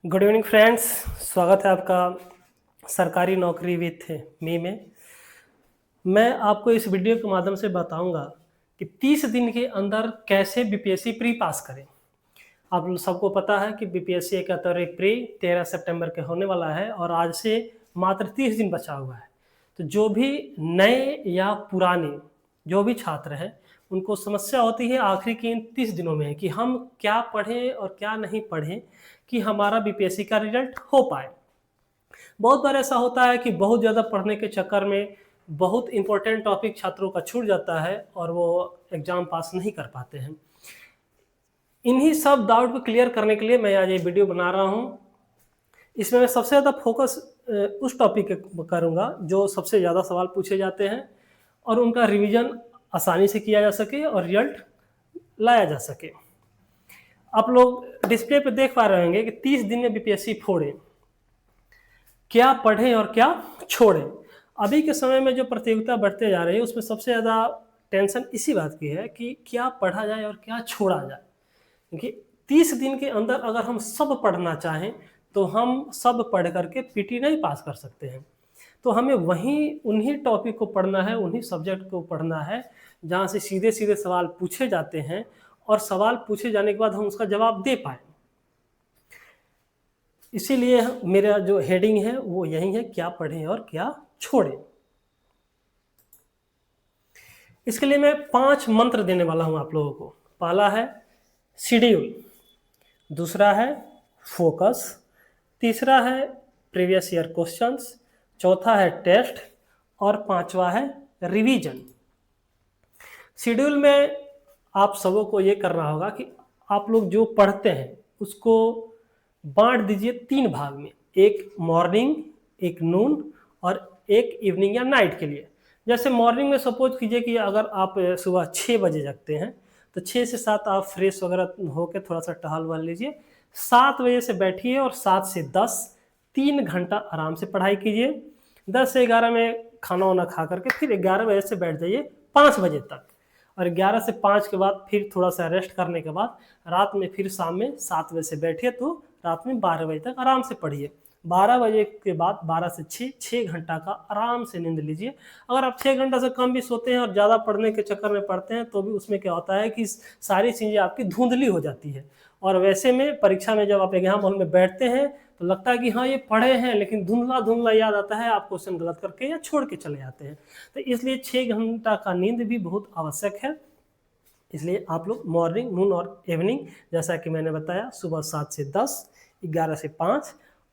Good evening friends. स्वागत है आपका सरकारी नौकरी विथ मी में। मैं आपको इस वीडियो के माध्यम से बताऊंगा कि 30 दिन के अंदर कैसे बीपीएससी प्री पास करें। आप सबको पता है कि बीपीएससी का प्री 13 सितंबर के होने वाला है और आज से मात्र 30 दिन बचा हुआ है। तो जो भी नए या पुराने जो भी छात्र हैं उनको समस्या होती है आखिरी के इन 30 दिनों में कि हम क्या पढ़ें और क्या नहीं पढ़ें कि हमारा बीपीएससी का रिजल्ट हो पाए। बहुत बार ऐसा होता है कि बहुत ज़्यादा पढ़ने के चक्कर में बहुत इंपॉर्टेंट टॉपिक छात्रों का छूट जाता है और वो एग्ज़ाम पास नहीं कर पाते हैं। इन्हीं सब डाउट को क्लियर करने के लिए मैं आज ये वीडियो बना रहा हूँ। इसमें मैं सबसे ज़्यादा फोकस उस टॉपिक पे करूँगा जो सबसे ज़्यादा सवाल पूछे जाते हैं और उनका रिवीजन आसानी से किया जा सके और रिजल्ट लाया जा सके। आप लोग डिस्प्ले पे देख पा रहे होंगे कि 30 दिन में बीपीएससी फोड़े, क्या पढ़ें और क्या छोड़ें। अभी के समय में जो प्रतियोगिता बढ़ते जा रही है उसमें सबसे ज़्यादा टेंशन इसी बात की है कि क्या पढ़ा जाए और क्या छोड़ा जाए। क्योंकि 30 दिन के अंदर अगर हम सब पढ़ना चाहें तो हम सब पढ़ करके पीटी नहीं पास कर सकते हैं। तो हमें उन्हीं टॉपिक को पढ़ना है, उन्हीं सब्जेक्ट को पढ़ना है जहाँ से सीधे सीधे सवाल पूछे जाते हैं और सवाल पूछे जाने के बाद हम उसका जवाब दे पाए। इसीलिए मेरा जो हेडिंग है वो यही है, क्या पढ़ें और क्या छोड़ें। इसके लिए मैं 5 मंत्र देने वाला हूं आप लोगों को। पहला है शेड्यूल, दूसरा है फोकस, तीसरा है प्रीवियस ईयर क्वेश्चंस, चौथा है टेस्ट और पांचवा है रिवीजन। शेड्यूल में आप सबों को ये करना होगा कि आप लोग जो पढ़ते हैं उसको बांट दीजिए 3 भाग में, एक मॉर्निंग, एक नून और एक इवनिंग या नाइट के लिए। जैसे मॉर्निंग में सपोज कीजिए कि अगर आप सुबह 6 बजे जगते हैं तो 6 से 7 आप फ्रेश वगैरह होकर थोड़ा सा टहल वहल लीजिए। 7 बजे से बैठिए और 7 से 10 3 घंटा आराम से पढ़ाई कीजिए। 10 से 11 में खाना वाना खा करके फिर 11 बजे से बैठ जाइए 5 बजे तक, और 11 से 5 के बाद फिर थोड़ा सा रेस्ट करने के बाद रात में फिर शाम में 7 बजे से बैठिए तो रात में 12 बजे तक आराम से पढ़िए। 12 बजे के बाद 12 से 6 घंटा का आराम से नींद लीजिए। अगर आप 6 घंटा से कम भी सोते हैं और ज़्यादा पढ़ने के चक्कर में पढ़ते हैं तो भी उसमें क्या होता है कि सारी चीज़ें आपकी धुंधली हो जाती है और वैसे में परीक्षा में जब आप एग्जाम हॉल में बैठते हैं तो लगता है कि हाँ ये पढ़े हैं, लेकिन धुंधला धुंधला याद आता है, आप क्वेश्चन गलत करके या छोड़ के चले जाते हैं। तो इसलिए 6 घंटा का नींद भी बहुत आवश्यक है। इसलिए आप लोग मॉर्निंग, नून और इवनिंग जैसा कि मैंने बताया, सुबह 7 से 10, 11 से 5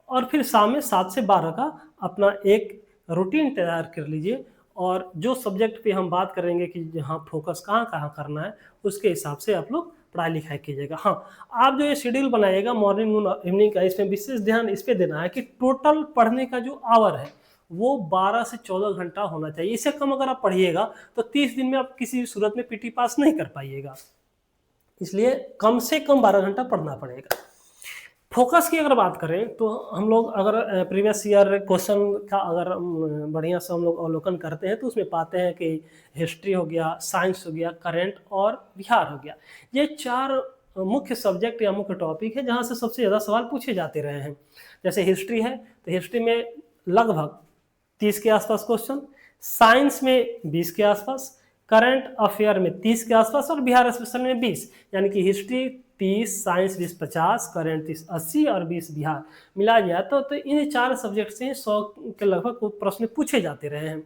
और फिर शाम में 7 से 12 का अपना एक रूटीन तैयार कर लीजिए। और जो सब्जेक्ट पे हम बात करेंगे कि जहाँ फोकस कहाँ कहाँ करना है उसके हिसाब से आप लोग पढ़ाई लिखाई कीजिएगा। हाँ, आप जो ये शेड्यूल बनाइएगा मॉर्निंग, नून और इवनिंग का, इसमें विशेष ध्यान इस पर देना है कि टोटल पढ़ने का जो आवर है वो 12 से 14 घंटा होना चाहिए। इससे कम अगर आप पढ़िएगा तो 30 दिन में आप किसी भी सूरत में पीटी पास नहीं कर पाइएगा। इसलिए कम से कम 12 घंटा पढ़ना पड़ेगा। फोकस की अगर बात करें तो हम लोग अगर प्रीवियस ईयर क्वेश्चन का अगर बढ़िया से हम लोग अवलोकन करते हैं तो उसमें पाते हैं कि हिस्ट्री हो गया, साइंस हो गया, करंट और बिहार हो गया। ये 4 मुख्य सब्जेक्ट या मुख्य टॉपिक है जहाँ से सबसे ज़्यादा सवाल पूछे जाते रहे हैं। जैसे हिस्ट्री है तो हिस्ट्री में लगभग 30 के आसपास क्वेश्चन, साइंस में 20 के आसपास, करंट अफेयर में 30 के आसपास और बिहार स्पेशल में 20, यानी कि हिस्ट्री 30, साइंस 20 50, करंट 30 80 और 20 बिहार मिला जाए तो इन 4 सब्जेक्ट से 100 के लगभग प्रश्न पूछे जाते रहे हैं।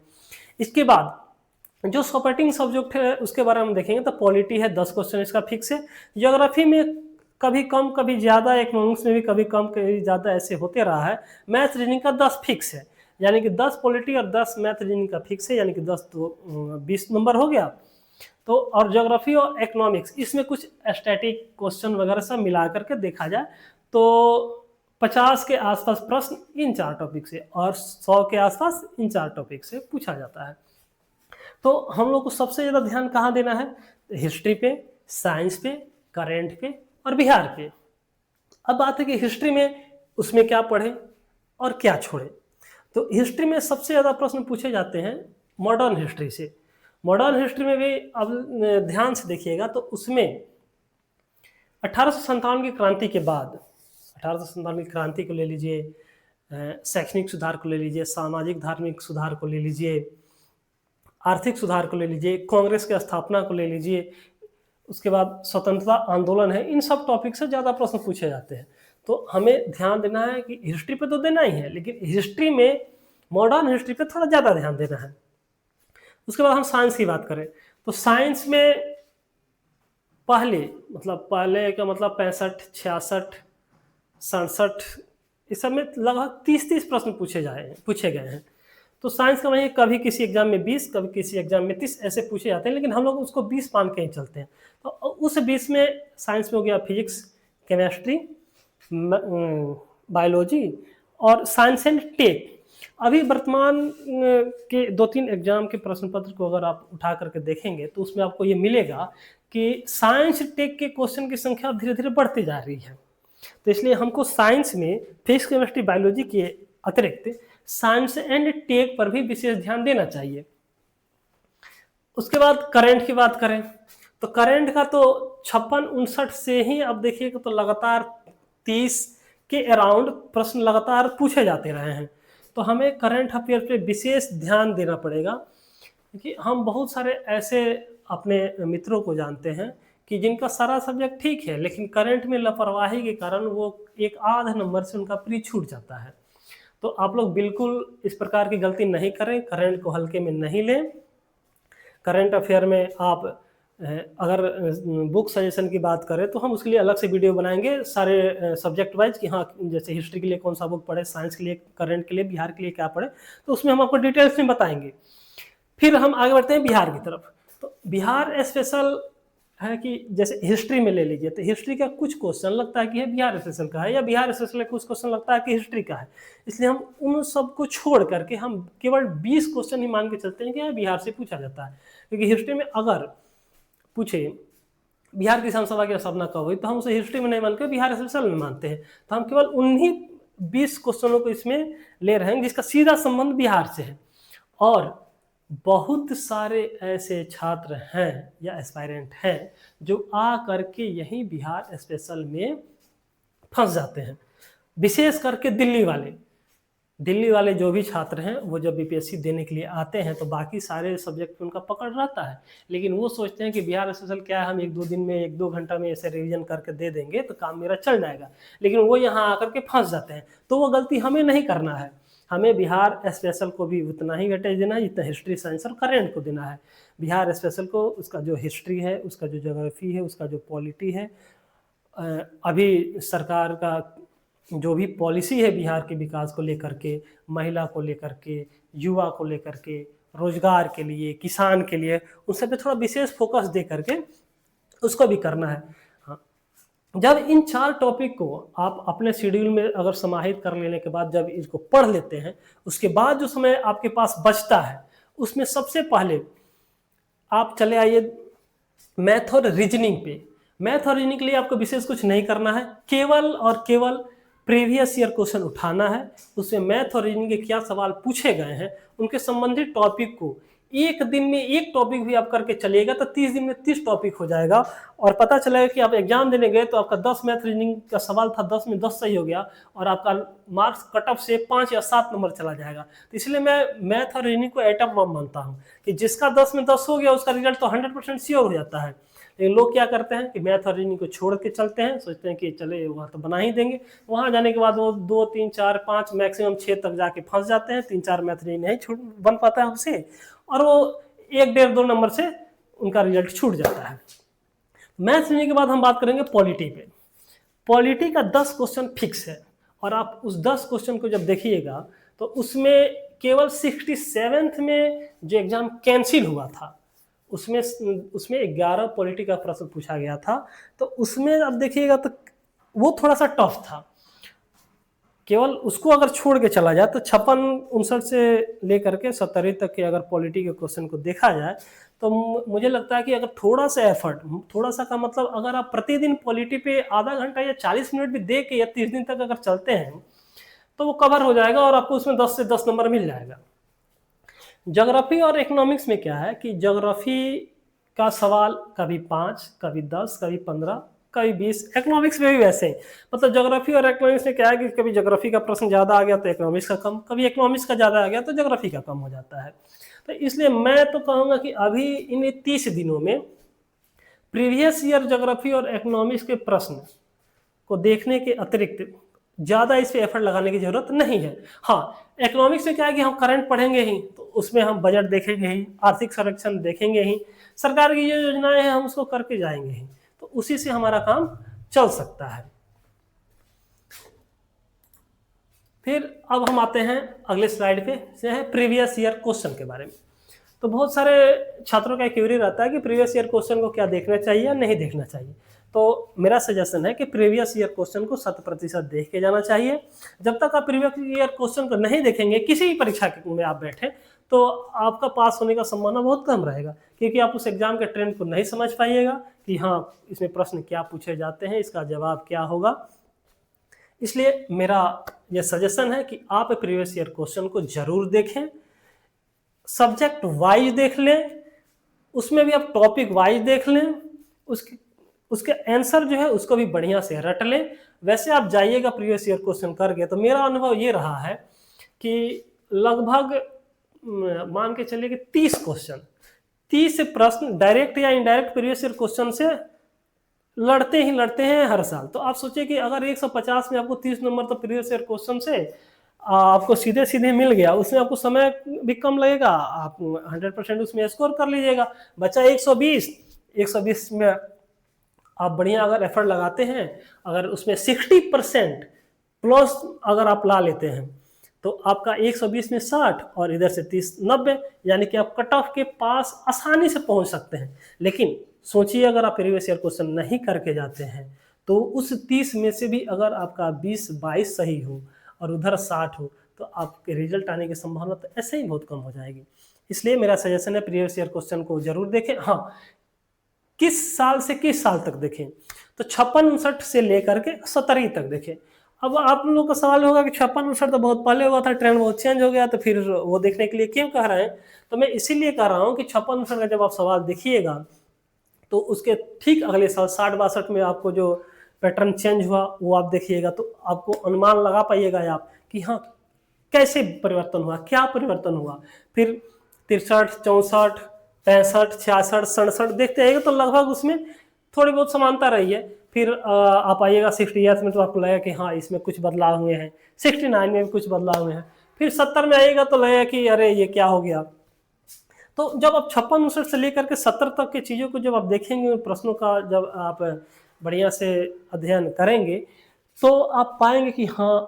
इसके बाद जो सपोर्टिंग सब्जेक्ट है उसके बारे में देखेंगे तो पॉलिटी है, 10 क्वेश्चन इसका फिक्स है। ज्योग्राफी में कभी कम कभी ज़्यादा, इकोनॉमिक्स में भी कभी कम कभी ज़्यादा ऐसे होते रहा है। मैथ रीजनिंग का 10 फिक्स है, यानी कि 10 पॉलिटी और 10 मैथ रीजनिंग का फिक्स है, यानी कि 10 तो 20 नंबर हो गया। तो और ज्योग्राफी और इकोनॉमिक्स इसमें कुछ स्टैटिक क्वेश्चन वगैरह सब मिला करके देखा जाए तो 50 के आसपास प्रश्न इन 4 टॉपिक से और 100 के आसपास इन 4 टॉपिक से पूछा जाता है। तो हम लोग को सबसे ज़्यादा ध्यान कहाँ देना है? हिस्ट्री पे, साइंस पे, करेंट पे और बिहार पे। अब बात है कि हिस्ट्री में उसमें क्या पढ़ें और क्या छोड़ें। तो हिस्ट्री में सबसे ज़्यादा प्रश्न पूछे जाते हैं मॉडर्न हिस्ट्री से। मॉडर्न हिस्ट्री में भी अब ध्यान से देखिएगा तो उसमें 1857 की क्रांति के बाद 1857 की क्रांति को ले लीजिए, शैक्षणिक सुधार को ले लीजिए, सामाजिक धार्मिक सुधार को ले लीजिए, आर्थिक सुधार को ले लीजिए, कांग्रेस की स्थापना को ले लीजिए, उसके बाद स्वतंत्रता आंदोलन है, इन सब टॉपिक से ज़्यादा प्रश्न पूछे जाते हैं। तो हमें ध्यान देना है कि हिस्ट्री पे तो देना ही है, लेकिन हिस्ट्री में मॉडर्न हिस्ट्री पे थोड़ा ज़्यादा ध्यान देना है। उसके बाद हम साइंस की बात करें तो साइंस में पहले का मतलब 65, 66, 67 इस सब में लगभग 30 प्रश्न पूछे गए हैं। तो साइंस का वही कभी किसी एग्जाम में 20, कभी किसी एग्जाम में 30 ऐसे पूछे जाते हैं, लेकिन हम लोग उसको 20 मान के ही चलते हैं। तो उस 20 में साइंस में हो गया फिजिक्स, केमिस्ट्री, बायोलॉजी और साइंस एंड टेक। अभी वर्तमान के 2-3 एग्जाम के प्रश्न पत्र को अगर आप उठा करके देखेंगे तो उसमें आपको ये मिलेगा कि साइंस टेक के क्वेश्चन की संख्या धीरे धीरे बढ़ती जा रही है। तो इसलिए हमको साइंस में फिजिक्स, केमिस्ट्री, बायोलॉजी के अतिरिक्त साइंस एंड टेक पर भी विशेष ध्यान देना चाहिए। उसके बाद करंट की बात करें तो करंट का तो 56-59 से ही अब देखिएगा तो लगातार 30 के अराउंड प्रश्न लगातार पूछे जाते रहे हैं। तो हमें करंट अफेयर पे विशेष ध्यान देना पड़ेगा, क्योंकि हम बहुत सारे ऐसे अपने मित्रों को जानते हैं कि जिनका सारा सब्जेक्ट ठीक है, लेकिन करंट में लापरवाही के कारण वो एक आध नंबर से उनका प्री छूट जाता है। तो आप लोग बिल्कुल इस प्रकार की गलती नहीं करें, करंट को हल्के में नहीं लें। करंट अफेयर में आप अगर बुक सजेशन की बात करें तो हम उसके लिए अलग से वीडियो बनाएंगे सारे सब्जेक्ट वाइज कि हाँ जैसे हिस्ट्री के लिए कौन सा बुक पढ़े, साइंस के लिए, करंट के लिए, बिहार के लिए क्या पढ़े, तो उसमें हम आपको डिटेल्स में बताएंगे। फिर हम आगे बढ़ते हैं बिहार की तरफ। तो बिहार स्पेशल है कि जैसे हिस्ट्री में ले लीजिए तो हिस्ट्री का कुछ क्वेश्चन लगता है कि है बिहार स्पेशल का है, या बिहार स्पेशल का कुछ क्वेश्चन लगता है कि हिस्ट्री का है। इसलिए हम उन सब को छोड़ करके हम केवल 20 क्वेश्चन ही मान के चलते हैं कि बिहार से पूछा जाता है। क्योंकि हिस्ट्री में अगर पूछे बिहार की विधानसभा की स्थापना कब हुई तो हम उसे हिस्ट्री में नहीं मानते, बिहार स्पेशल में मानते हैं। तो हम केवल उन्हीं 20 क्वेश्चनों को इसमें ले रहे हैं जिसका सीधा संबंध बिहार से है। और बहुत सारे ऐसे छात्र हैं या एस्पायरेंट हैं जो आ करके यहीं बिहार स्पेशल में फंस जाते हैं। विशेष करके दिल्ली वाले जो भी छात्र हैं वो जब बीपीएससी देने के लिए आते हैं तो बाकी सारे सब्जेक्ट पे उनका पकड़ रहता है, लेकिन वो सोचते हैं कि बिहार स्पेशल क्या है, हम 1-2 दिन में 1-2 घंटा में ऐसे रिवीजन करके दे देंगे तो काम मेरा चल जाएगा, लेकिन वो यहाँ आकर के फंस जाते हैं। तो वो गलती हमें नहीं करना है। हमें बिहार स्पेशल को भी उतना ही वेटेज देना है जितना हिस्ट्री, साइंस और करेंट को देना है। बिहार स्पेशल को उसका जो हिस्ट्री है, उसका जो ज्योग्राफी है, उसका जो पॉलिटी है, अभी सरकार का जो भी पॉलिसी है बिहार के विकास को लेकर के, महिला को लेकर के, युवा को लेकर के, रोजगार के लिए, किसान के लिए, उन सब पे थोड़ा विशेष फोकस दे करके उसको भी करना है। हाँ, जब इन 4 टॉपिक को आप अपने शेड्यूल में अगर समाहित कर लेने के बाद जब इसको पढ़ लेते हैं, उसके बाद जो समय आपके पास बचता है उसमें सबसे पहले आप चले आइए मैथ और रीजनिंग पे। मैथ और रीजनिंग के लिए आपको विशेष कुछ नहीं करना है, केवल और केवल प्रीवियस ईयर क्वेश्चन उठाना है। उसमें मैथ और रीजनिंग के क्या सवाल पूछे गए हैं उनके संबंधित टॉपिक को एक दिन में एक टॉपिक भी आप करके चलिएगा तो 30 दिन में 30 टॉपिक हो जाएगा। और पता चलेगा कि आप एग्जाम देने गए तो आपका 10 मैथ रीजनिंग का सवाल था, 10 में 10 सही हो गया और आपका मार्क्स कट ऑफ से 5 या 7 नंबर चला जाएगा। तो इसलिए मैं मैथ और रीजनिंग को एटम बम मानता हूँ कि जिसका 10 में 10 हो गया उसका रिजल्ट तो 100% श्योर हो जाता है। लेकिन लोग क्या करते हैं कि मैथ और रीजनिंग को छोड़ के चलते हैं, सोचते हैं कि चले वहाँ तो बना ही देंगे, वहाँ जाने के बाद वो 2, 3, 4, 5 मैक्सिमम 6 तक जाके फंस जाते हैं। 3-4 मैथ रीजनिंग नहीं बन पाता है उनसे और वो 1-1.5-2 नंबर से उनका रिजल्ट छूट जाता है। मैथ रीजनिंग के बाद हम बात करेंगे पॉलिटी पे। पॉलिटी का 10 क्वेश्चन फिक्स है और आप उस 10 क्वेश्चन को जब देखिएगा तो उसमें केवल 67th में जो एग्जाम कैंसिल हुआ था उसमें 11 पॉलिटी का प्रश्न पूछा गया था। तो उसमें अब देखिएगा तो वो थोड़ा सा टफ था। केवल उसको अगर छोड़ के चला जाए तो 56-59 से लेकर के 70 तक के अगर पॉलिटी के क्वेश्चन को देखा जाए तो मुझे लगता है कि अगर थोड़ा सा एफर्ट, थोड़ा सा का मतलब अगर आप प्रतिदिन पॉलिटी पे आधा घंटा या 40 मिनट भी दे के या 30 दिन तक अगर चलते हैं तो वो कवर हो जाएगा और आपको उसमें 10 से 10 नंबर मिल जाएगा। ज्योग्राफी और इकोनॉमिक्स में क्या है कि ज्योग्राफी का सवाल कभी 5, कभी 10, कभी 15, कभी 20। इकोनॉमिक्स में भी वैसे ही, मतलब ज्योग्राफी और इकोनॉमिक्स में क्या है कि कभी ज्योग्राफी का प्रश्न ज़्यादा आ गया तो इकोनॉमिक्स का कम, कभी इकोनॉमिक्स का ज़्यादा आ गया तो ज्योग्राफी का कम हो जाता है। तो इसलिए मैं तो कहूँगा कि अभी इन 30 दिनों में प्रीवियस ईयर ज्योग्राफी और इकोनॉमिक्स के प्रश्न को देखने के अतिरिक्त ज़्यादा इस पर एफर्ट लगाने की जरूरत नहीं है। हाँ, इकोनॉमिक्स में क्या है कि हम करंट पढ़ेंगे ही, तो उसमें हम बजट देखेंगे ही, आर्थिक संरक्षण देखेंगे ही, सरकार की जो योजनाएं हैं हम उसको करके जाएंगे ही, तो उसी से हमारा काम चल सकता है। फिर अब हम आते हैं अगले स्लाइड पे, से है प्रीवियस ईयर क्वेश्चन के बारे में। तो बहुत सारे छात्रों का क्वेरी रहता है कि प्रीवियस ईयर क्वेश्चन को क्या देखना चाहिए या नहीं देखना चाहिए। तो मेरा सजेशन है कि प्रीवियस ईयर क्वेश्चन को 100% देख के जाना चाहिए। जब तक आप प्रीवियस ईयर क्वेश्चन को नहीं देखेंगे किसी भी परीक्षा में आप बैठे, तो आपका पास होने का संभावना बहुत कम रहेगा, क्योंकि आप उस एग्जाम के ट्रेंड को नहीं समझ पाइएगा कि हाँ इसमें प्रश्न क्या पूछे जाते हैं, इसका जवाब क्या होगा। इसलिए मेरा यह सजेशन है कि आप प्रीवियस ईयर क्वेश्चन को जरूर देखें, सब्जेक्ट वाइज देख लें, उसमें भी आप टॉपिक वाइज देख लें, उसके आंसर जो है उसको भी बढ़िया से रट लें। वैसे आप जाइएगा प्रीवियस ईयर क्वेश्चन करके, तो मेरा अनुभव ये रहा है कि लगभग मान के चलिए कि 30 प्रश्न डायरेक्ट या इनडायरेक्ट प्रीवियस ईयर क्वेश्चन से लड़ते हैं हर साल। तो आप सोचिए कि अगर 150 में आपको 30 नंबर तो प्रीवियस ईयर क्वेश्चन से आपको सीधे सीधे मिल गया, उसमें आपको समय भी कम लगेगा, आप 100% उसमें स्कोर कर लीजिएगा। बचा 120 में आप बढ़िया अगर एफर्ट लगाते हैं, अगर उसमें 60% प्लस अगर आप ला लेते हैं, तो आपका 120 में 60 और इधर से 30 90, यानी कि आप कट ऑफ के पास आसानी से पहुंच सकते हैं। लेकिन सोचिए अगर आप प्रीवियस ईयर क्वेश्चन नहीं करके जाते हैं, तो उस 30 में से भी अगर आपका 20-22 सही हो और उधर 60 हो, तो आपके रिजल्ट आने की संभावना तो ऐसे ही बहुत कम हो जाएगी। इसलिए मेरा सजेशन है प्रीवियस ईयर क्वेश्चन को जरूर देखें। हाँ, किस साल से किस साल तक देखें, तो 56-59 से लेकर के 70 तक देखें। अब आप लोगों का सवाल होगा कि 56-59 तो बहुत पहले हुआ था, ट्रेंड बहुत चेंज हो गया, तो फिर वो देखने के लिए क्यों कह रहे हैं। तो मैं इसीलिए कह रहा हूँ कि 56-59 का जब आप सवाल देखिएगा, तो उसके ठीक अगले साल 60-62 में आपको जो पैटर्न चेंज हुआ वो आप देखिएगा, तो आपको अनुमान लगा पाइएगा आप कि हाँ कैसे परिवर्तन हुआ, क्या परिवर्तन हुआ। फिर 63, 64, 65, 66, 67 देखते आइएगा, तो लगभग उसमें थोड़ी बहुत समानता रही है। फिर आप आइएगा 60 में, तो आपको लगेगा कि हाँ इसमें कुछ बदलाव हुए हैं, 69 में भी कुछ बदलाव हुए हैं। फिर 70 में आइएगा तो लगेगा कि अरे ये क्या हो गया। तो जब आप 56-59 से लेकर के 70 तक की चीज़ों को जब आप देखेंगे, प्रश्नों का जब आप बढ़िया से अध्ययन करेंगे, तो आप पाएंगे कि हाँ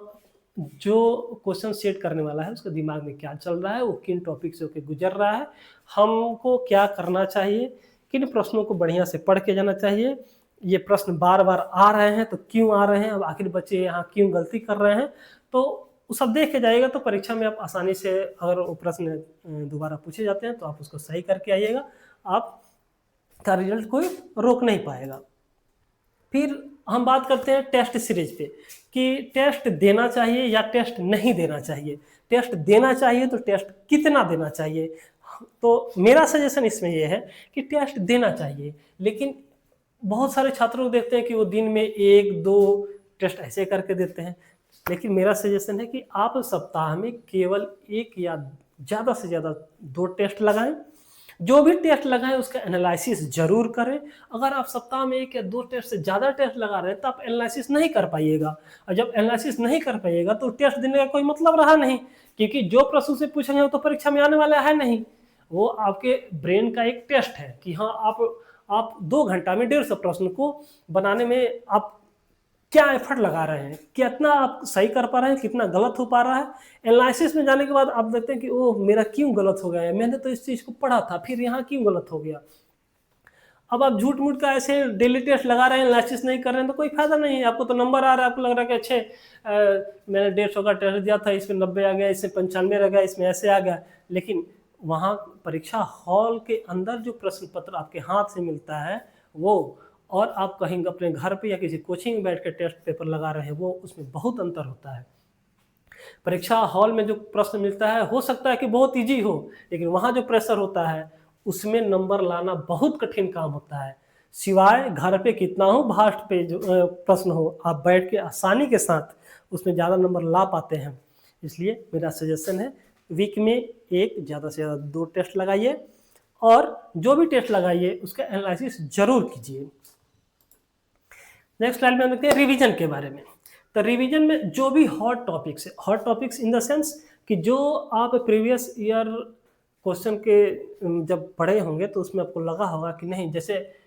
जो क्वेश्चन सेट करने वाला है उसके दिमाग में क्या चल रहा है, वो किन टॉपिक से होकर गुजर रहा है, हमको क्या करना चाहिए, किन प्रश्नों को बढ़िया से पढ़ के जाना चाहिए, ये प्रश्न बार बार आ रहे हैं तो क्यों आ रहे हैं, अब आखिर बच्चे यहाँ क्यों गलती कर रहे हैं। तो वो सब देख के जाइएगा, तो परीक्षा में आप आसानी से अगर वो प्रश्न दोबारा पूछे जाते हैं तो आप उसको सही करके आइएगा, आपका रिजल्ट कोई रोक नहीं पाएगा। फिर हम बात करते हैं टेस्ट सीरीज पे कि टेस्ट देना चाहिए या टेस्ट नहीं देना चाहिए। टेस्ट देना चाहिए तो टेस्ट कितना देना चाहिए। तो मेरा सजेशन इसमें यह है कि टेस्ट देना चाहिए, लेकिन बहुत सारे छात्रों को देखते हैं कि वो दिन में 1-2 टेस्ट ऐसे करके देते हैं। लेकिन मेरा सजेशन है कि आप सप्ताह में केवल 1 या ज़्यादा से ज़्यादा 2 टेस्ट लगाएं। जो भी टेस्ट लगाएं उसका एनालिसिस जरूर करें। अगर आप सप्ताह में 1 या 2 टेस्ट से ज़्यादा टेस्ट लगा रहे हैं तो आप एनालिसिस नहीं कर पाइएगा, और जब एनालिसिस नहीं कर पाइएगा तो टेस्ट देने का कोई मतलब रहा नहीं, क्योंकि जो प्रश्न से पूछेंगे वो तो परीक्षा में आने वाला है नहीं। वो आपके ब्रेन का एक टेस्ट है कि हाँ आप 2 घंटा में 150 प्रश्न को बनाने में आप क्या एफर्ट लगा रहे हैं, कितना आप सही कर पा रहे हैं, कितना गलत हो पा रहा है। एनालिसिस में जाने के बाद आप देखते हैं कि ओह मेरा क्यों गलत हो गया है, मैंने तो इस चीज़ को पढ़ा था, फिर यहाँ क्यों गलत हो गया। अब आप झूठ मूठ का ऐसे डेली टेस्ट लगा रहे हैं, एनालिसिस नहीं कर रहे हैं, तो कोई फायदा नहीं है। आपको तो नंबर आ रहा है, आपको लग रहा है कि अच्छे मैंने 150 का टेस्ट दिया था, इसमें 90 आ गया, इसमें 95 आ गया, इसमें ऐसे आ गया। लेकिन वहाँ परीक्षा हॉल के अंदर जो प्रश्न पत्र आपके हाथ से मिलता है वो, और आप कहीं अपने घर पे या किसी कोचिंग में बैठ कर टेस्ट पेपर लगा रहे हैं, वो उसमें बहुत अंतर होता है। परीक्षा हॉल में जो प्रश्न मिलता है हो सकता है कि बहुत इजी हो, लेकिन वहाँ जो प्रेशर होता है उसमें नंबर लाना बहुत कठिन काम होता है। सिवाय घर पे कितना हो भास्ट पे जो प्रश्न हो, आप बैठ के आसानी के साथ उसमें ज़्यादा नंबर ला पाते हैं। इसलिए मेरा सजेशन है वीक में एक ज़्यादा से ज़्यादा 2 टेस्ट लगाइए और जो भी टेस्ट लगाइए उसका एनालिसिस जरूर कीजिए। नेक्स्ट स्लाइड में हम देखते हैं रिवीजन के बारे में। तो रिवीजन में जो भी हॉट टॉपिक्स है, hot topics in the sense कि जो आप प्रीवियस ईयर क्वेश्चन के जब पढ़े होंगे तो उसमें आपको लगा होगा कि नहीं, जैसे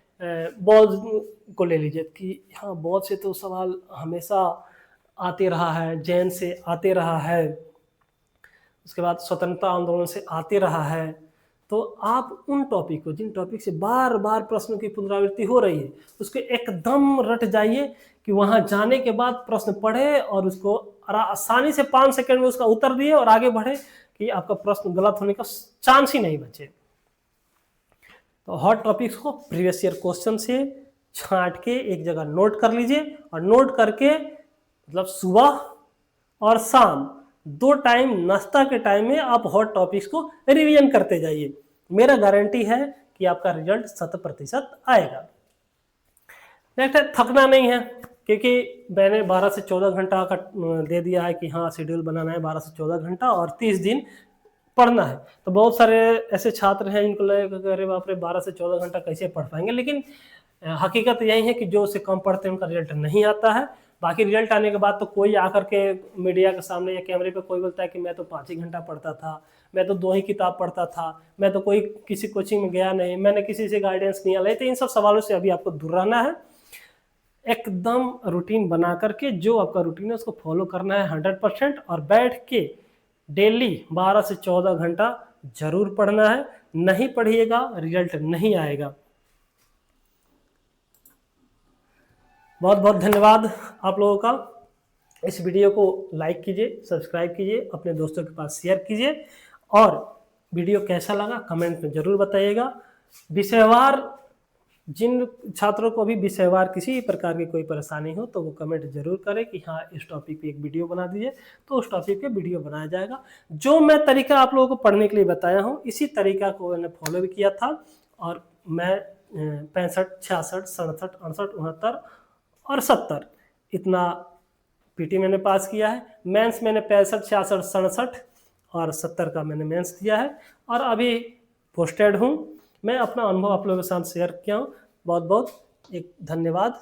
बॉल को ले लीजिए कि हाँ बॉल से तो सवाल हमेशा आते रहा है, जैन से आते रहा है, उसके बाद स्वतंत्रता आंदोलन से आते रहा है। तो आप उन टॉपिक को, जिन टॉपिक से बार बार प्रश्नों की पुनरावृत्ति हो रही है, उसको एकदम रट जाइए कि वहाँ जाने के बाद प्रश्न पढ़े और उसको आसानी से 5 सेकंड में उसका उत्तर दिए और आगे बढ़े कि आपका प्रश्न गलत होने का चांस ही नहीं बचे। तो हॉट टॉपिक्स को प्रीवियस ईयर क्वेश्चन से छांट के एक जगह नोट कर लीजिए और नोट करके मतलब सुबह और शाम 2 टाइम नाश्ता के टाइम में आप हॉट टॉपिक्स को रिवीजन करते जाइए। मेरा गारंटी है कि आपका रिजल्ट 100% आएगा। नेक्स्ट है थकना नहीं है, क्योंकि मैंने 12 से 14 घंटा का दे दिया है कि हाँ शेड्यूल बनाना है 12 से 14 घंटा और 30 दिन पढ़ना है। तो बहुत सारे ऐसे छात्र हैं जिनको लगेगा अरे बाप रे 12 से 14 घंटा कैसे पढ़ पाएंगे, लेकिन हकीकत यही है कि जो उससे कम पढ़ते हैं उनका रिजल्ट नहीं आता है। बाकी रिजल्ट आने के बाद तो कोई आकर के मीडिया के सामने या कैमरे पे कोई बोलता है कि मैं तो 5 ही घंटा पढ़ता था, मैं तो 2 ही किताब पढ़ता था, मैं तो कोई किसी कोचिंग में गया नहीं, मैंने किसी से गाइडेंस नहीं लिया। तो इन सब सवालों से अभी आपको दूर रहना है। एकदम रूटीन बना करके जो आपका रूटीन है उसको फॉलो करना है 100% और बैठ के डेली 12 से 14 घंटा जरूर पढ़ना है। नहीं पढ़िएगा रिजल्ट नहीं आएगा। बहुत बहुत धन्यवाद आप लोगों का। इस वीडियो को लाइक कीजिए, सब्सक्राइब कीजिए, अपने दोस्तों के पास शेयर कीजिए और वीडियो कैसा लगा कमेंट में जरूर बताइएगा। विषयवार जिन छात्रों को भी विषयवार किसी प्रकार की कोई परेशानी हो तो वो कमेंट जरूर करें कि हाँ इस टॉपिक पे एक वीडियो बना दीजिए, तो उस टॉपिक पे वीडियो बनाया जाएगा। जो मैं तरीका आप लोगों को पढ़ने के लिए बताया हूँ इसी तरीका को मैंने फॉलो भी किया था और मैं 65, 66, 67, 68, 69 और 70 इतना पीटी मैंने पास किया है। मेंस मैंने 65, 66, 67 और 70 का मैंने मेंस दिया है और अभी पोस्टेड हूँ। मैं अपना अनुभव आप लोगों के साथ शेयर किया हूँ। बहुत बहुत एक धन्यवाद।